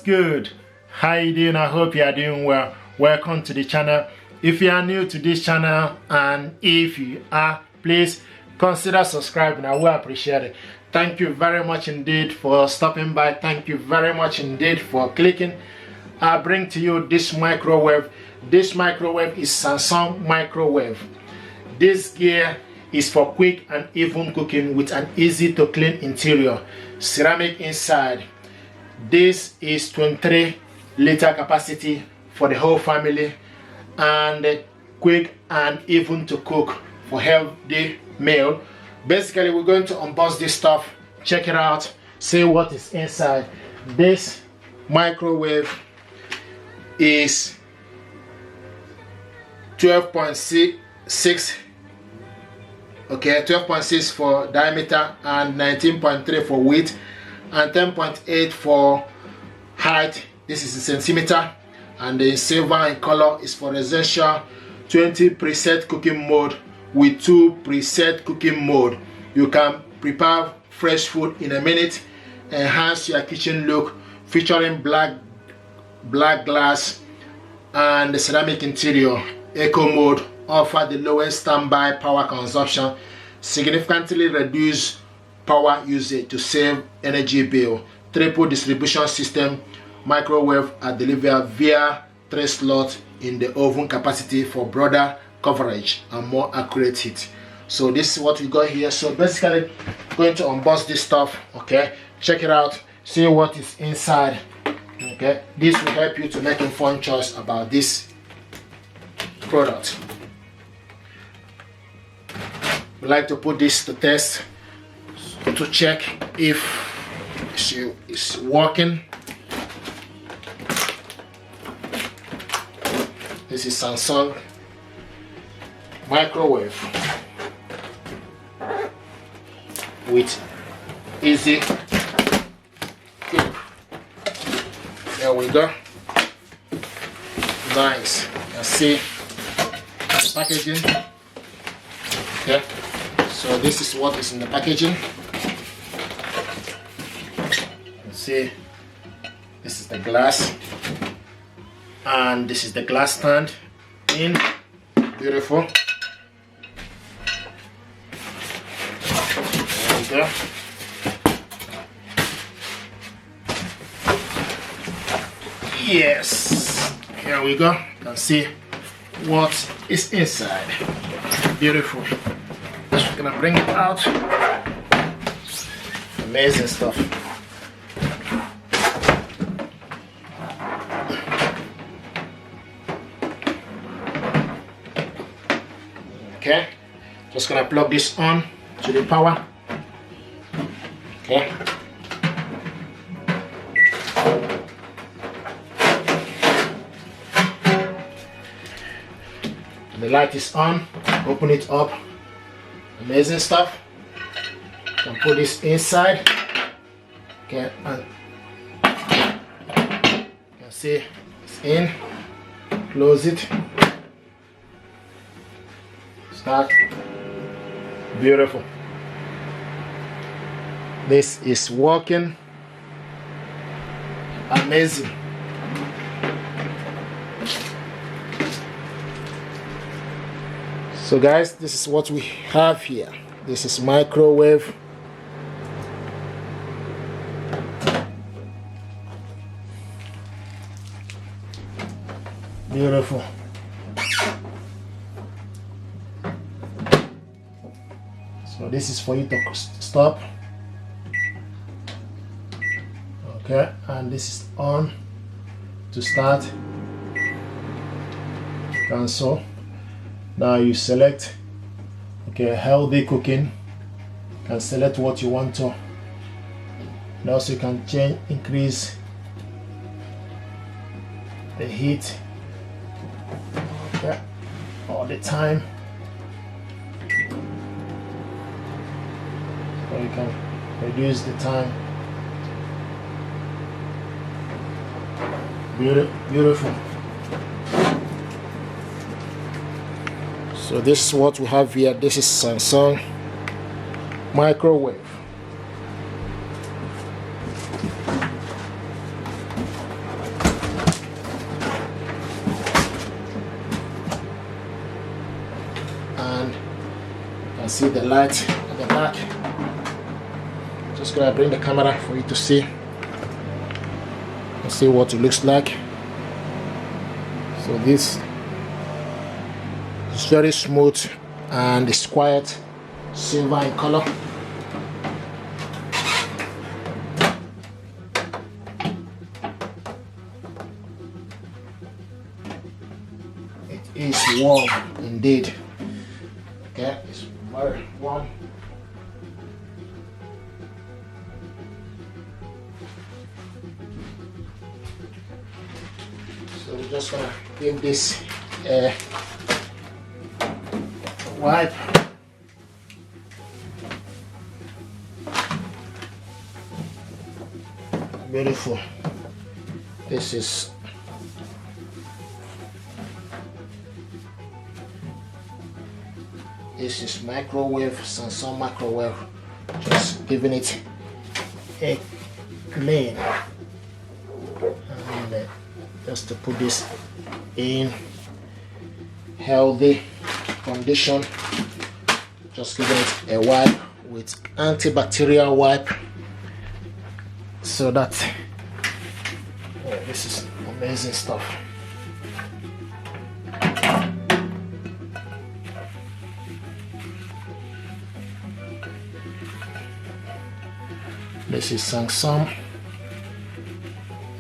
good? How you doing? I hope you are doing well. Welcome to the channel. If you are new to this channel, and if you are, please consider subscribing. I will appreciate it. Thank you very much indeed for stopping by. Thank you very much indeed for clicking. I bring to you this microwave. This microwave is Samsung microwave. This gear is for quick and even cooking with an easy to clean interior, ceramic inside. This is 23-liter capacity for the whole family, and quick and even to cook for healthy meal. Basically, we're going to unbox this stuff, check it out, see what is inside. This microwave is 12.6, okay, 12.6 for diameter and 19.3 for width and 10.8 for height. This is in centimeter, and the silver in color is for residential. 20 preset cooking mode with 2 preset cooking mode. You can prepare fresh food in a minute, enhance your kitchen look, featuring black glass and the ceramic interior. Eco mode offer the lowest standby power consumption, significantly reduce power usage to save energy bill. Triple distribution system. Microwave are delivered via 3 slots in the oven capacity for broader coverage and more accurate heat. So this is what we got here. So basically, going to unbox this stuff, okay, check it out, see what is inside. Okay, this will help you to make informed choice about this product. We like to put this to test to check if it's working. This is Samsung microwave with easy cook. There we go. Nice. Let's see the packaging. Okay, so this is what is in the packaging. Let's see, this is the glass, and this is the glass stand in. Beautiful. There we go. Yes, here we go. You can see what is inside. Beautiful. Just gonna bring it out. Amazing stuff. Okay, just gonna plug this on to the power. Okay. The light is on. Open it up. Amazing stuff. You can put this inside. Okay, and you can see it's in. Close it. Start. Beautiful. This is working. Amazing. So guys, this is what we have here. This is microwave. Beautiful. So this is for you to stop. Okay, and this is on to start. Cancel. Now you select, okay, healthy cooking, and select what you want to. And also you can change, increase the heat, okay, all the time. So you can reduce the time. Beautiful. So this is what we have here. This is Samsung microwave. can see the light at the back. Just gonna bring the camera for you to see and see what it looks like. So this is very smooth and it's quiet, silver in color. It is warm indeed. Okay, it's very warm. So we're just gonna give this a wipe. Beautiful. This is microwave, Samsung microwave. Just giving it a clean. And just to put this in healthy condition, just giving it a wipe with antibacterial wipe, so that this is amazing stuff. This is Samsung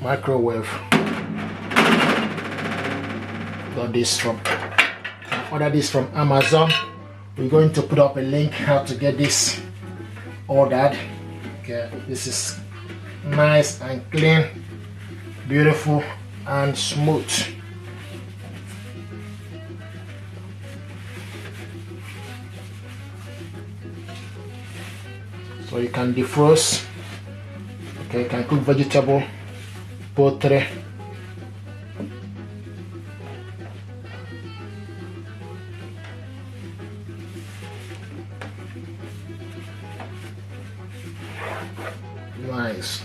microwave. Got this from, order this from Amazon. We're going to put up a link how to get this ordered. Okay, this is nice and clean, beautiful and smooth. So you can defrost. Okay, you can cook vegetable, poultry. Nice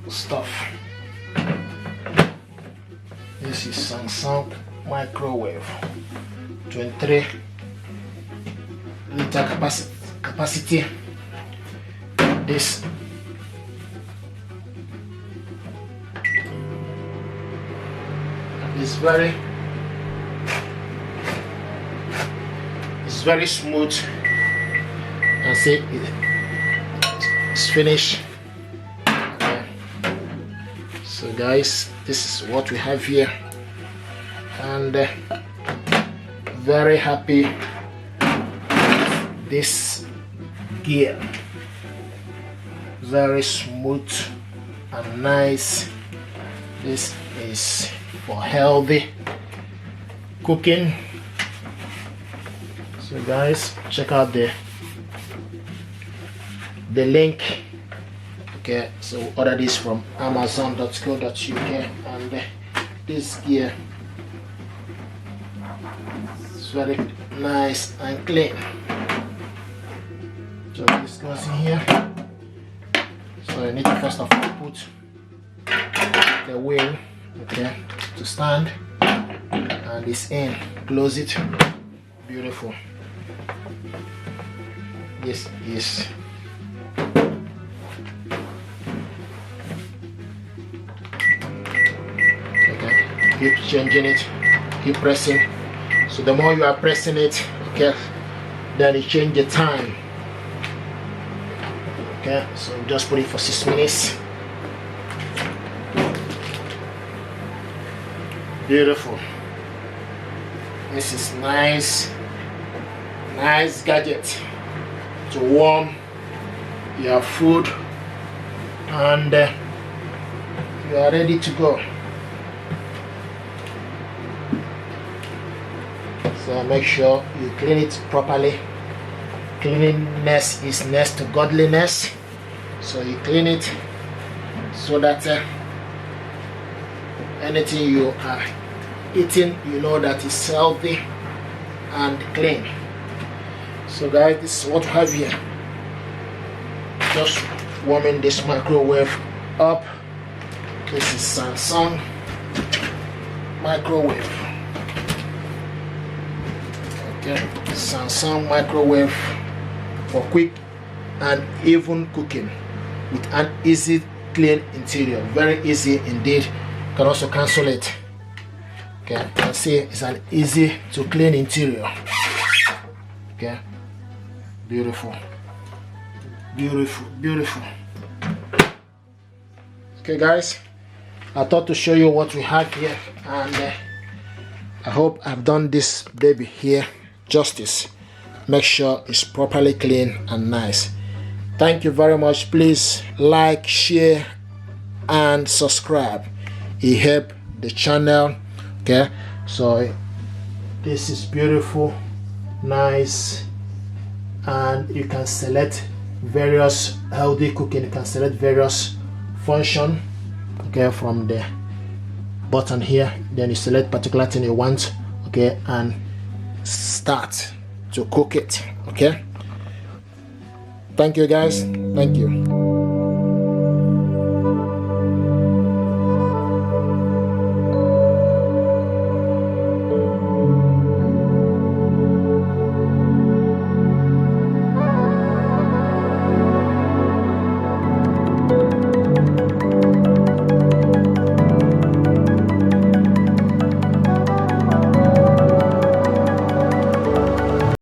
stuff. This is Samsung microwave, 23-liter capacity. This is very smooth, and see it's finished. Okay. So guys, this is what we have here, and very happy with this gear. Very smooth and nice. This is for healthy cooking. So guys, check out the link. Okay, so order this from amazon.co.uk, and this gear is very nice and clean. So this goes in here. So you need to first of all put the wheel, okay, to stand, and it's in. Close it. Beautiful. This is okay. Keep changing it, keep pressing. So the more you are pressing it, okay, then you change the time. Okay, so just put it for 6 minutes. Beautiful. This is nice gadget to warm your food, and you are ready to go. So make sure you clean it properly. Cleanliness is next to godliness. So you clean it so that anything you are eating, you know that is healthy and clean. So guys, this is what we have here. Just warming this microwave up. This is Samsung microwave. Okay, Samsung microwave for quick and even cooking with an easy clean interior. Very easy indeed. You can also cancel it. Okay, you can see it's an easy to clean interior. Okay, beautiful, beautiful, beautiful. Okay guys, I thought to show you what we have here, and I hope I've done this baby here justice. Make sure it's properly clean and nice. Thank you very much. Please like, share and subscribe. It helps the channel. Okay, so this is beautiful, nice, and you can select various healthy cooking. You can select various function, okay, from the button here. Then you select particular thing you want, okay, and start to cook it. Okay, thank you guys, thank you.